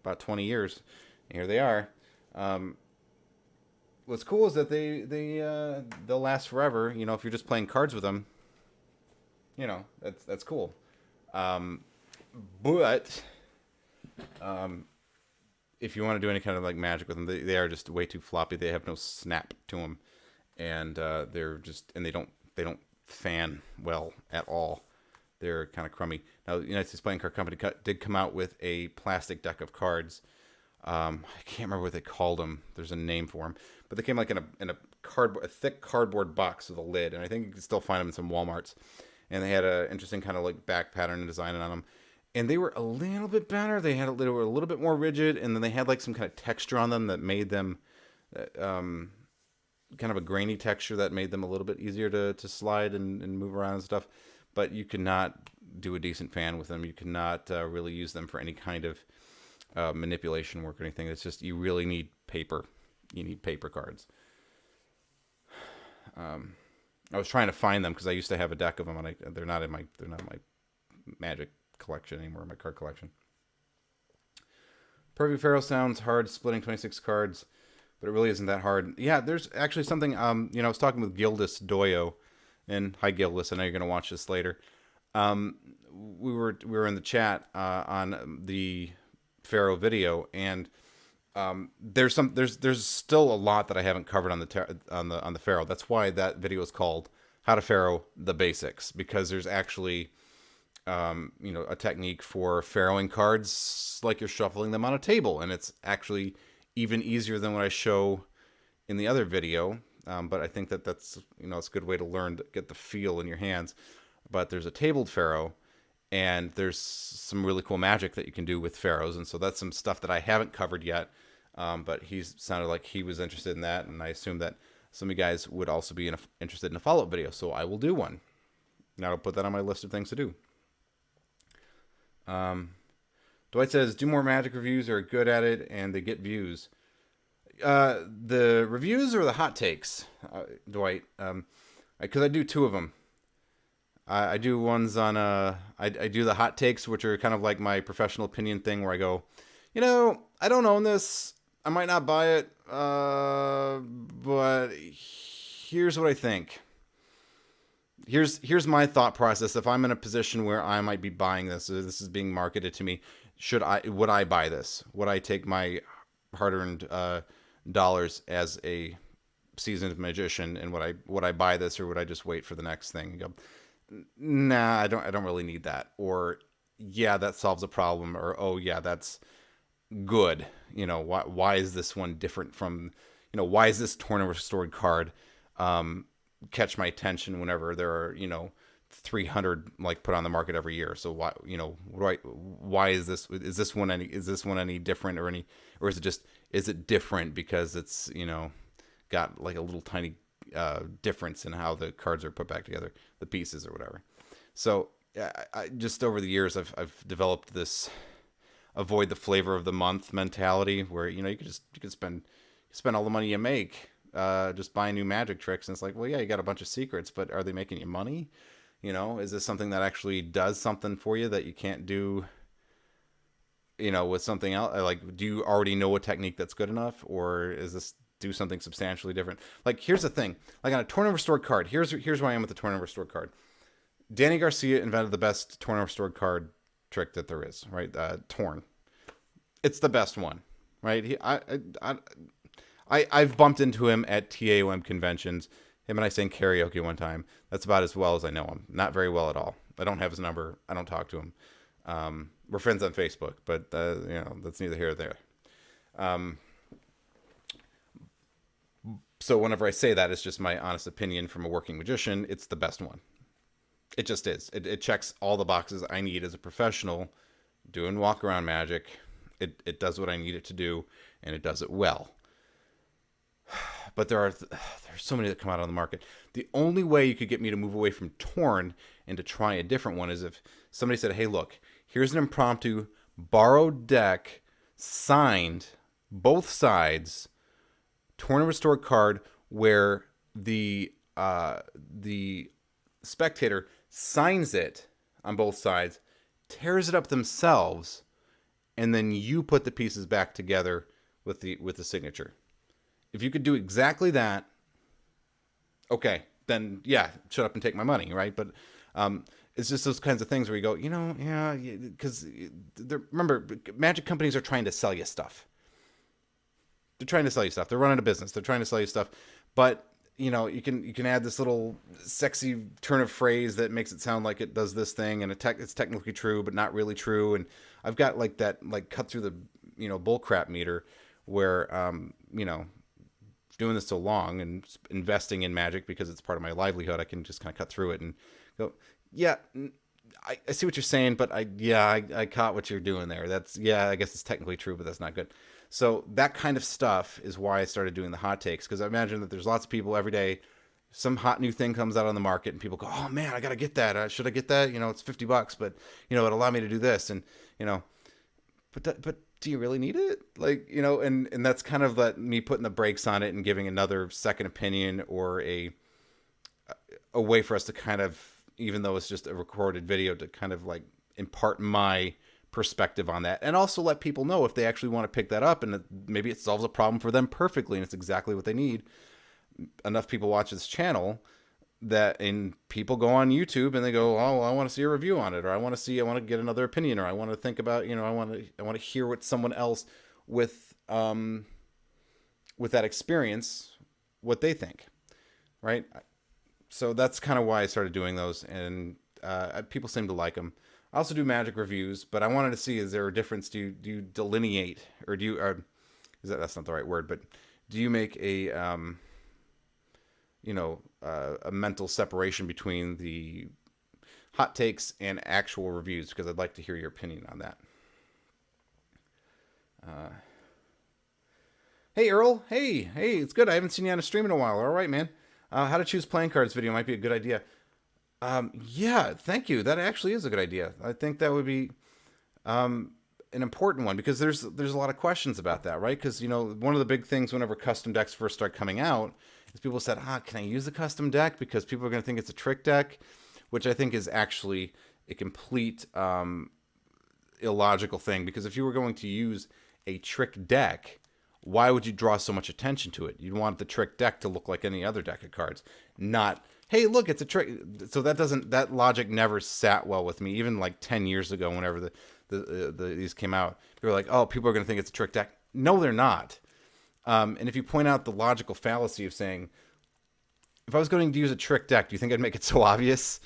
about 20 years. And here they are. What's cool is that they'll last forever. You know, if you're just playing cards with them, you know, that's cool. But if you want to do any kind of like magic with them, they are just way too floppy. They have no snap to them, and they don't fan well at all. They're kind of crummy. Now, the United States Playing Card Company did come out with a plastic deck of cards. I can't remember what they called them. There's a name for them, but they came like in a thick cardboard box with a lid, and I think you can still find them in some WalMarts. And they had an interesting kind of like back pattern and design on them, and they were a little bit better. They were a little bit more rigid, and then they had like some kind of texture on them that made them kind of a grainy texture that made them a little bit easier to slide and move around and stuff. But you could not do a decent fan with them. You could not really use them for any kind of manipulation work or anything. It's just, you really need paper. You need paper cards. I was trying to find them because I used to have a deck of them, and they're not in my Magic collection anymore, my card collection. Perfect Pharaoh sounds hard, splitting 26 cards, but it really isn't that hard. Yeah, there's actually something. I was talking with Gildis Doyo, and hi Gildis, I know you're gonna watch this later. We were in the chat on the Pharaoh video, and there's still a lot that I haven't covered on the Pharaoh. That's why that video is called How to Pharaoh the Basics, because there's actually a technique for pharaohing cards like you're shuffling them on a table, and it's actually even easier than what I show in the other video. But I think that's it's a good way to learn to get the feel in your hands. But there's a tabled pharaoh, and there's some really cool magic that you can do with pharaohs, and so that's some stuff that I haven't covered yet. But he sounded like he was interested in that, and I assume that some of you guys would also be interested in a follow-up video, so I will do one. Now I'll put that on my list of things to do. Dwight says, do more Magic reviews, are good at it, and they get views. The reviews or the hot takes, Dwight? Because I do two of them. I do ones on, I do the hot takes, which are kind of like my professional opinion thing, where I go, I don't own this. I might not buy it, but here's what I think. Here's my thought process. If I'm in a position where I might be buying this, or this is being marketed to me, would I buy this? Would I take my hard-earned dollars as a seasoned magician, and would I buy this, or would I just wait for the next thing and go, nah, I don't really need that, or yeah, that solves a problem, or oh yeah, that's good. Why is this one different from, why is this Torn and Restored card catch my attention whenever there are 300 like put on the market every year? So why is this one any different, or is it different because it's got like a little tiny difference in how the cards are put back together, the pieces or whatever. So I just over the years I've developed this avoid the flavor of the month mentality, where you could spend all the money you make just buying new magic tricks, and it's like, well, yeah, you got a bunch of secrets, but are they making you money? Is this something that actually does something for you that you can't do with something else? Like, do you already know a technique that's good enough, or is this do something substantially different? Like, here's the thing, like on a Torn and Restored card, here's where I am with the Torn and Restored card. Danny Garcia invented the best Torn and Restored card trick that there is, right? Torn. It's the best one, right? I've bumped into him at TAOM conventions. Him and I sang karaoke one time. That's about as well as I know him. Not very well at all. I don't have his number. I don't talk to him. We're friends on Facebook, but that's neither here nor there. So whenever I say that, it's just my honest opinion from a working magician. It's the best one. It just is. It checks all the boxes I need as a professional doing walk around magic. It does what I need it to do, and it does it well. But there's so many that come out on the market. The only way you could get me to move away from Torn and to try a different one is if somebody said, hey, look, here's an impromptu borrowed deck, signed, both sides, Torn and Restored card, where the spectator signs it on both sides, tears it up themselves, and then you put the pieces back together with the signature. If you could do exactly that, okay, then yeah, shut up and take my money, right? But it's just those kinds of things where you go, yeah, because remember, magic companies are trying to sell you stuff. they're trying to sell you stuff. They're running a business. They're trying to sell you stuff, but you can add this little sexy turn of phrase that makes it sound like it does this thing, and it's technically true, but not really true. And I've got like that, like cut through the bull crap meter, where doing this so long and investing in Magic because it's part of my livelihood, I can just kind of cut through it and go, yeah, I see what you're saying, but I caught what you're doing there. That's, yeah, I guess it's technically true, but that's not good. So that kind of stuff is why I started doing the hot takes, because I imagine that there's lots of people every day, some hot new thing comes out on the market and people go, oh man, I got to get that. Should I get that? It's $50, but it'll allow me to do this. And, but do you really need it? Like, and that's kind of me putting the brakes on it and giving another second opinion, or a way for us to kind of, even though it's just a recorded video, to kind of like impart my perspective on that, and also let people know if they actually want to pick that up, and maybe it solves a problem for them perfectly and it's exactly what they need. Enough people watch this channel and people go on YouTube and they go, oh, well, I want to see a review on it, or I want to get another opinion, or I want to think about, I want to hear what someone else with that experience, what they think, right? So that's kind of why I started doing those, and people seem to like them. I also do Magic reviews, but I wanted to see, is there a difference? Do you delineate, or do you, that's not the right word, but do you make a mental separation between the hot takes and actual reviews? Because I'd like to hear your opinion on that. Hey Earl, hey, it's good. I haven't seen you on a stream in a while. All right, man. How to choose playing cards video might be a good idea. Yeah, thank you. That actually is a good idea. I think that would be an important one, because there's a lot of questions about that, right? Because one of the big things whenever custom decks first start coming out is people said, can I use the custom deck because people are going to think it's a trick deck, which I think is actually a complete illogical thing. Because if you were going to use a trick deck, why would you draw so much attention to it? You'd want the trick deck to look like any other deck of cards, not, hey, look, it's a trick. So that logic never sat well with me. Even like 10 years ago, whenever these came out, they were like, oh, people are going to think it's a trick deck. No, they're not. And if you point out the logical fallacy of saying, if I was going to use a trick deck, do you think I'd make it so obvious?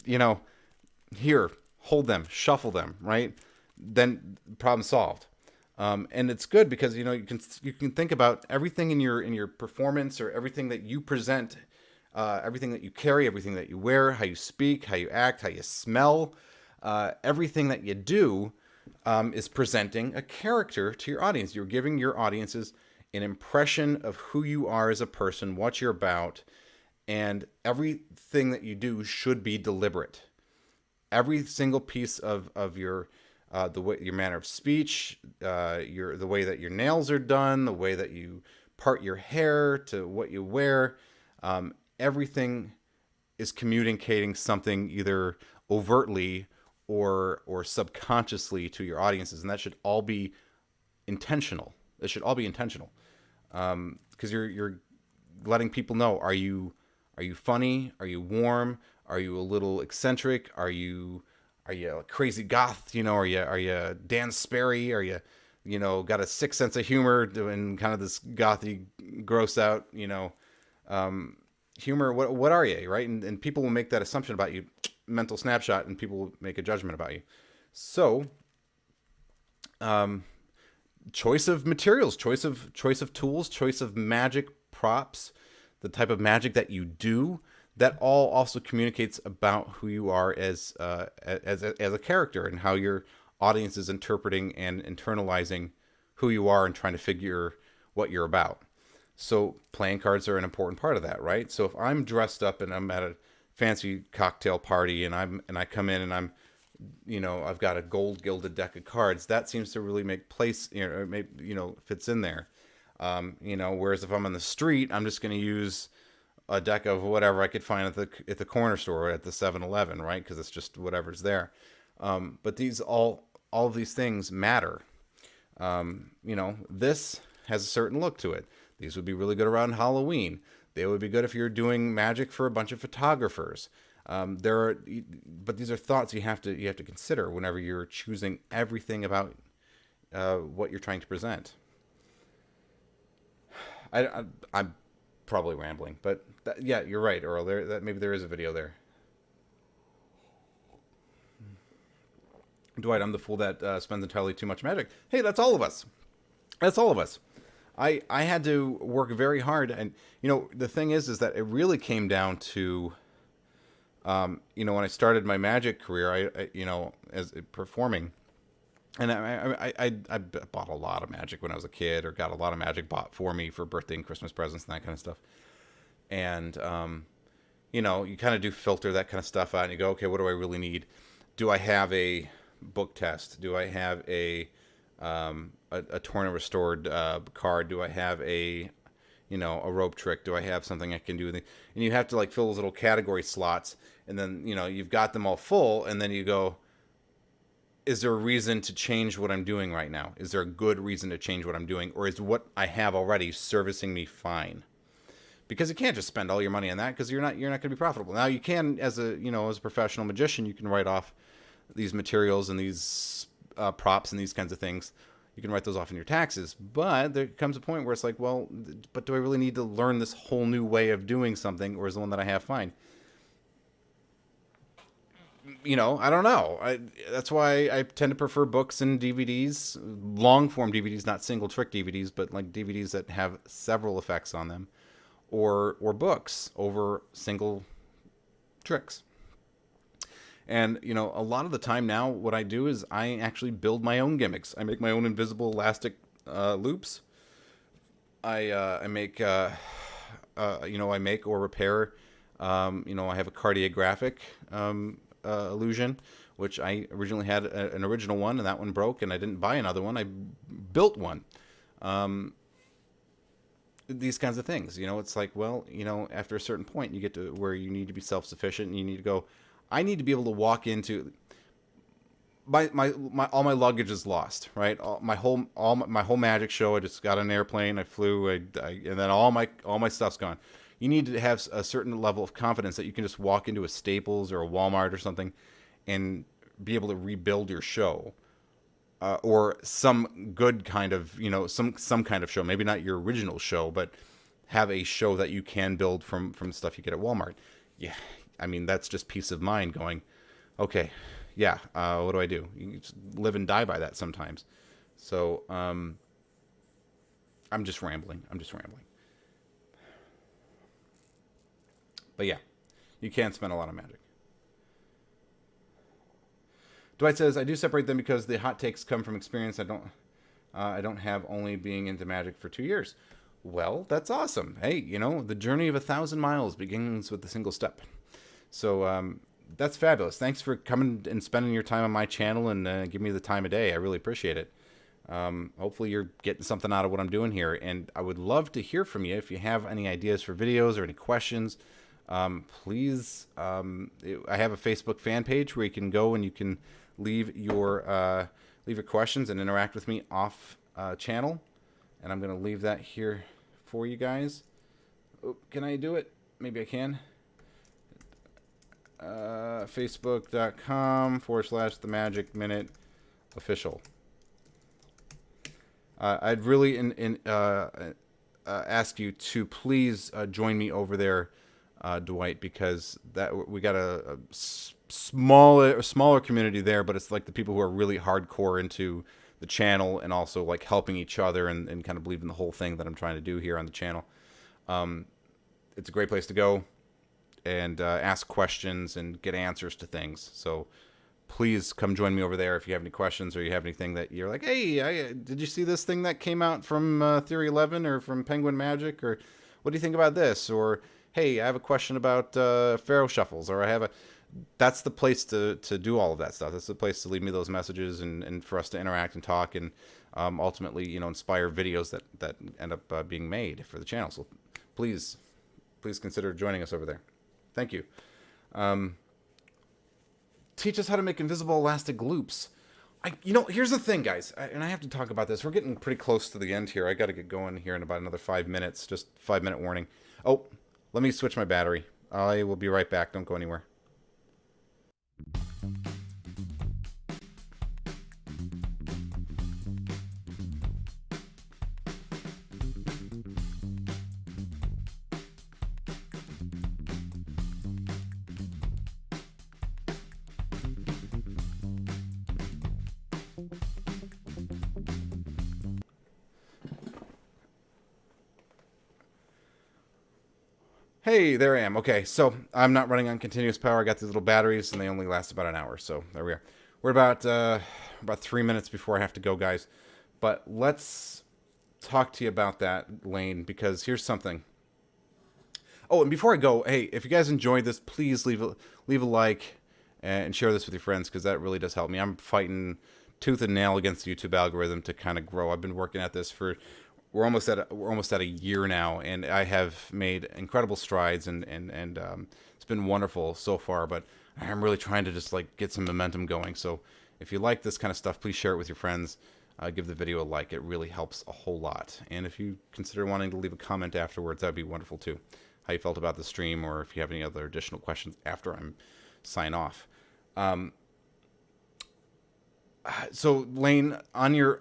Here, hold them, shuffle them, right? Then problem solved. And it's good because you can think about everything in your performance, or everything that you present, everything that you carry, everything that you wear, how you speak, how you act, how you smell, everything that you do is presenting a character to your audience. You're giving your audiences an impression of who you are as a person, what you're about, and everything that you do should be deliberate. Every single piece of your your manner of speech, the way that your nails are done, the way that you part your hair, to what you wear, everything is communicating something either overtly or subconsciously to your audiences, and that should all be intentional. It should all be intentional, because you're letting people know: are you funny? Are you warm? Are you a little eccentric? Are you a crazy goth? Are you Dan Sperry? Are you got a sick sense of humor doing kind of this gothy, gross out humor? What are you, right? And people will make that assumption about you, mental snapshot, and people will make a judgment about you. So, choice of materials, choice of tools, choice of magic props, the type of magic that you do, that all also communicates about who you are as a character, and how your audience is interpreting and internalizing who you are and trying to figure what you're about. So playing cards are an important part of that, right? So if I'm dressed up and I'm at a fancy cocktail party and I come in and I'm I've got a gold gilded deck of cards, that seems to really make place, fits in there. Whereas if I'm on the street, I'm just going to use a deck of whatever I could find at the corner store or at the 7-Eleven, right? Because it's just whatever's there. But all of these things matter. This has a certain look to it. These would be really good around Halloween. They would be good if you're doing magic for a bunch of photographers. But these are thoughts you have to consider whenever you're choosing everything about what you're trying to present. I'm probably rambling, but yeah, you're right, Earl. Maybe there is a video there. Dwight, I'm the fool that spends entirely too much magic. Hey, that's all of us. That's all of us. I had to work very hard, and the thing is that it really came down to, when I started my magic career, as performing, and I bought a lot of magic when I was a kid, or got a lot of magic bought for me for birthday and Christmas presents and that kind of stuff. And you kind of do filter that kind of stuff out, and you go, okay, what do I really need? Do I have a book test? Do I have a torn and restored card? Do I have a rope trick? Do I have something I can do? And you have to like fill those little category slots, and then you've got them all full, and then you go, is there a reason to change what I'm doing right now? Is there a good reason to change what I'm doing, or is what I have already servicing me fine? Because you can't just spend all your money on that, because you're not going to be profitable. Now you can, as a professional magician, you can write off these materials and these props and these kinds of things. You can write those off in your taxes, but there comes a point where it's like, well, but do I really need to learn this whole new way of doing something, or is the one that I have fine? I don't know. That's why I tend to prefer books and DVDs, long form DVDs, not single trick DVDs, but like DVDs that have several effects on them, or books over single tricks. And a lot of the time now, what I do is I actually build my own gimmicks. I make my own invisible elastic loops. I make I make or repair. I have a cardiographic illusion, which I originally had an original one, and that one broke, and I didn't buy another one. I built one. These kinds of things. It's like, well, after a certain point, you get to where you need to be self-sufficient, and you need to go, I need to be able to walk into my all my luggage is lost, right? My whole magic show. I just got on an airplane. I flew. And then all my stuff's gone. You need to have a certain level of confidence that you can just walk into a Staples or a Walmart or something, and be able to rebuild your show, or some good kind of some kind of show. Maybe not your original show, but have a show that you can build from stuff you get at Walmart. Yeah. I mean, that's just peace of mind going, okay, yeah, what do I do? You just live and die by that sometimes. So, I'm just rambling. But yeah, you can spend a lot of magic. Dwight says, I do separate them because the hot takes come from experience. I don't have only being into magic for 2 years. Well, that's awesome. Hey, the journey of 1,000 miles begins with a single step. So that's fabulous. Thanks for coming and spending your time on my channel and giving me the time of day. I really appreciate it. Hopefully you're getting something out of what I'm doing here. And I would love to hear from you. If you have any ideas for videos or any questions, please, I have a Facebook fan page where you can go and you can leave your questions and interact with me off channel. And I'm going to leave that here for you guys. Oh, can I do it? Maybe I can. Facebook.com/The Magic Minute official. I'd really ask you to please join me over there, Dwight, because that we got a smaller community there, but it's like the people who are really hardcore into the channel and also like helping each other and kind of believe in the whole thing that I'm trying to do here on the channel. It's a great place to go and ask questions and get answers to things. So please come join me over there if you have any questions or you have anything that you're like, hey, did you see this thing that came out from Theory 11 or from Penguin Magic? Or what do you think about this? Or, hey, I have a question about Pharaoh Shuffles. Or that's the place to do all of that stuff. That's the place to leave me those messages and for us to interact and talk and ultimately, inspire videos that end up being made for the channel. So please consider joining us over there. Thank you. Teach us how to make invisible elastic loops. Here's the thing, guys, and I have to talk about this. We're getting pretty close to the end here. I got to get going here in about another 5 minutes. Just 5-minute warning. Oh, let me switch my battery. I will be right back. Don't go anywhere. Hey, there I am. Okay, so I'm not running on continuous power. I got these little batteries, and they only last about an hour. So there we are. We're about 3 minutes before I have to go, guys. But let's talk to you about that, Lane, because here's something. Oh, and before I go, hey, if you guys enjoyed this, please leave a like and share this with your friends because that really does help me. I'm fighting tooth and nail against the YouTube algorithm to kind of grow. I've been working at this for we're almost at a year now, and I have made incredible strides, and it's been wonderful so far. But I'm really trying to just like get some momentum going. So if you like this kind of stuff, please share it with your friends. Give the video a like. It really helps a whole lot. And if you consider wanting to leave a comment afterwards, that'd be wonderful too. How you felt about the stream, or if you have any other additional questions after I'm sign off. So Lane, on your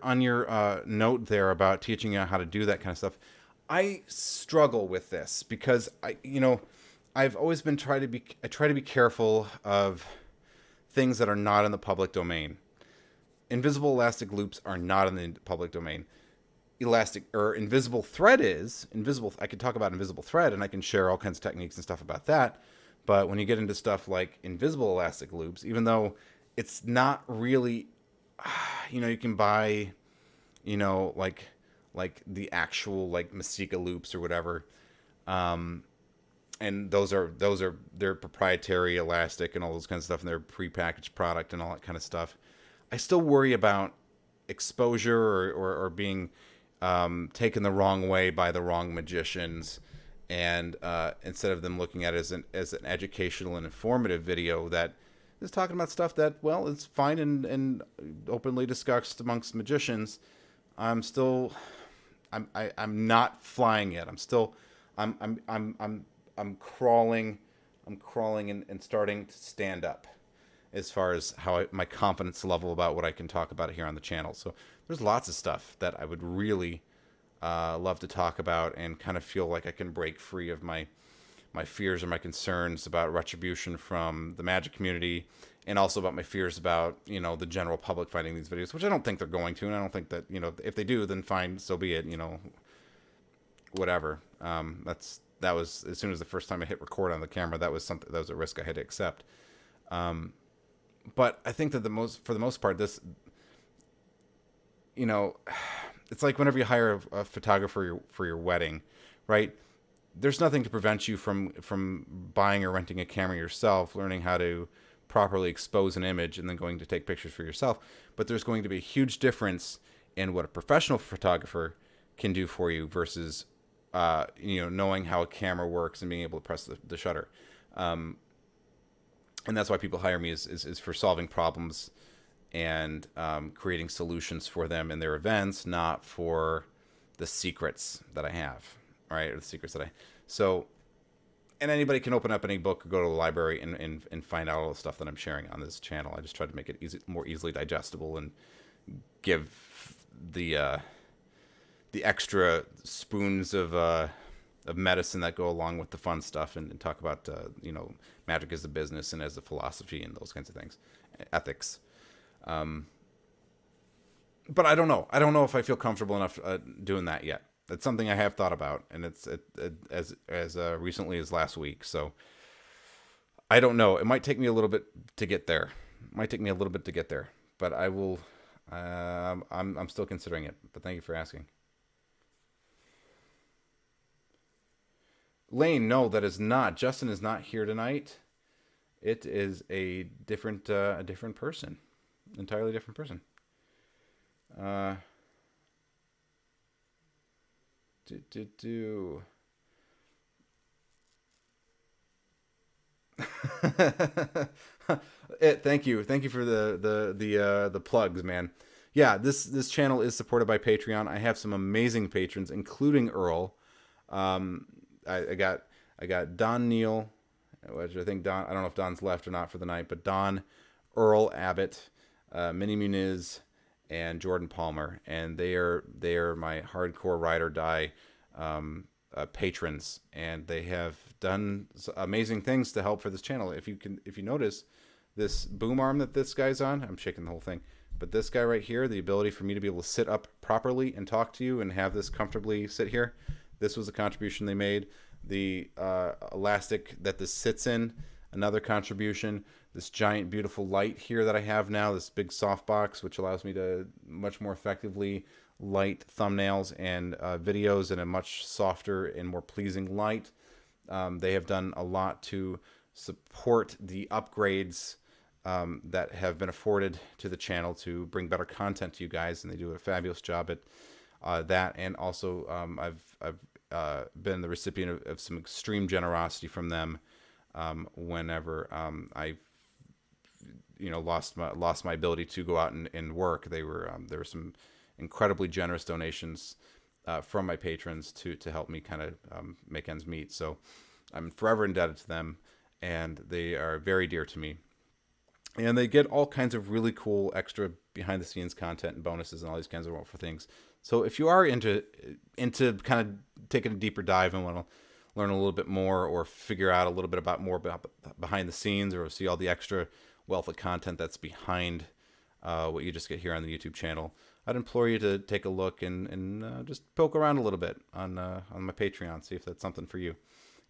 note there about teaching you how to do that kind of stuff, I struggle with this because I've always been I try to be careful of things that are not in the public domain. Invisible elastic loops are not in the public domain. Elastic or invisible thread is invisible. I could talk about invisible thread, and I can share all kinds of techniques and stuff about that. But when you get into stuff like invisible elastic loops, even though it's not really, you can buy, like the actual like Masika loops or whatever, and they're proprietary elastic and all those kinds of stuff, and they're prepackaged product and all that kind of stuff. I still worry about exposure or being taken the wrong way by the wrong magicians, and instead of them looking at it as an educational and informative video that is talking about stuff that, well, it's fine and openly discussed amongst magicians, I'm not flying yet. I'm crawling and starting to stand up as far as my confidence level about what I can talk about here on the channel. So there's lots of stuff that I would really love to talk about and kind of feel like I can break free of my fears or my concerns about retribution from the magic community, and also about my fears about, the general public finding these videos, which I don't think they're going to, and I don't think that, if they do, then fine, so be it, whatever. That was, as soon as the first time I hit record on the camera, that was a risk I had to accept. But I think that for the most part, this, it's like whenever you hire a photographer for your wedding, right? There's nothing to prevent you from buying or renting a camera yourself, learning how to properly expose an image, and then going to take pictures for yourself. But there's going to be a huge difference in what a professional photographer can do for you versus, knowing how a camera works and being able to press the shutter. And that's why people hire me is for solving problems and creating solutions for them in their events, not for the secrets that I have, right? Or the secrets that and anybody can open up any book or go to the library and find out all the stuff that I'm sharing on this channel. I just try to make it more easily digestible and give the extra spoons of medicine that go along with the fun stuff, and talk about magic as a business and as a philosophy and those kinds of things, ethics. But I don't know if I feel comfortable enough doing that yet. It's something I have thought about, and it's as recently as last week. So I don't know. It might take me a little bit to get there. But I will. I'm still considering it. But thank you for asking. Lane, no, that is not. Justin is not here tonight. It is a different person, entirely different person. Thank you for the plugs, man. Yeah, this channel is supported by Patreon. I have some amazing patrons, including Earl. I got Don Neal, which I think I don't know if Don's left or not for the night, but Don, Earl Abbott, Minnie Muniz, and Jordan Palmer, and they are my hardcore ride or die patrons, and they have done amazing things to help for this channel. If you notice this boom arm that this guy's on, I'm shaking the whole thing, but this guy right here, the ability for me to be able to sit up properly and talk to you and have this comfortably sit here, this was a contribution they made. The elastic that this sits in, another contribution. This giant beautiful light here that I have now, this big softbox, which allows me to much more effectively light thumbnails and videos in a much softer and more pleasing light. They have done a lot to support the upgrades that have been afforded to the channel to bring better content to you guys, and they do a fabulous job at that. And also, I've been the recipient of some extreme generosity from them whenever I lost my ability to go out and work. There were some incredibly generous donations from my patrons to help me kind of make ends meet. So I'm forever indebted to them, and they are very dear to me. And they get all kinds of really cool extra behind the scenes content and bonuses and all these kinds of wonderful things. So if you are into kind of taking a deeper dive and want to learn a little bit more or figure out a little bit more about behind the scenes, or see all the extra wealth of content that's behind what you just get here on the YouTube channel, I'd implore you to take a look and just poke around a little bit on my Patreon, see if that's something for you.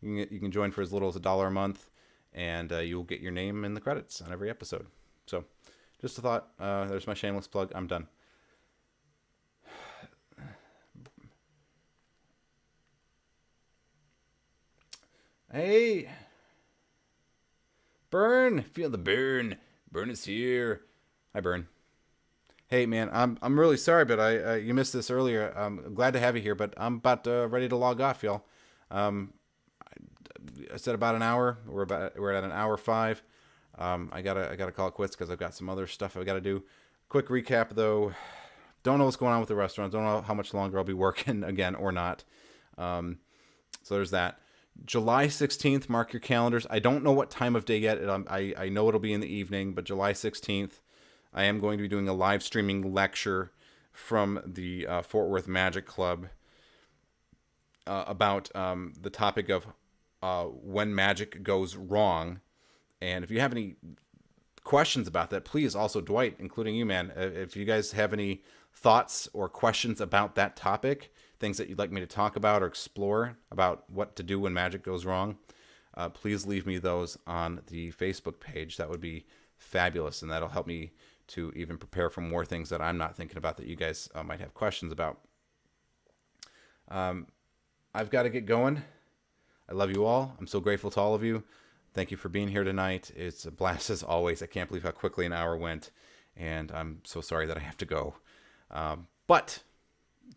You can join for as little as $1 a month, and you'll get your name in the credits on every episode. So just a thought. There's my shameless plug. I'm done. Hey, Burn, feel the burn. Burn is here. Hi, Burn. Hey, man, I'm really sorry, but you missed this earlier. I'm glad to have you here, but I'm about ready to log off, y'all. I said about an hour. We're at an hour 5. I gotta call it quits because I've got some other stuff I've got to do. Quick recap though. Don't know what's going on with the restaurant. Don't know how much longer I'll be working again or not. So there's that. July 16th, mark your calendars. I don't know what time of day yet. I know it'll be in the evening, but July 16th, I am going to be doing a live streaming lecture from the Fort Worth Magic Club about the topic of when magic goes wrong. And if you have any questions about that, please, also Dwight, including you, man, if you guys have any thoughts or questions about that topic, things that you'd like me to talk about or explore about what to do when magic goes wrong, please leave me those on the Facebook page. That would be fabulous, and that'll help me to even prepare for more things that I'm not thinking about that you guys might have questions about. I've got to get going. I love you all. I'm so grateful to all of you. Thank you for being here tonight. It's a blast as always. I can't believe how quickly an hour went, and I'm so sorry that I have to go. But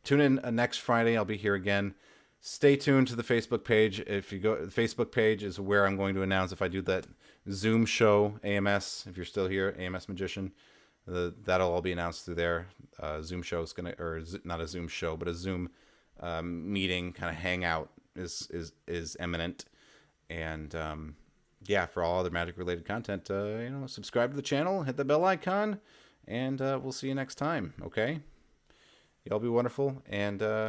tune in next Friday. I'll be here again. Stay tuned to the Facebook page. If you go, the Facebook page is where I'm going to announce if I do that Zoom show, AMS. If you're still here, AMS Magician, that'll all be announced through there. Zoom show is gonna, or not a Zoom show, but a Zoom meeting kind of hangout is imminent. And yeah, for all other magic related content, subscribe to the channel, hit the bell icon, and we'll see you next time. Okay, y'all be wonderful, and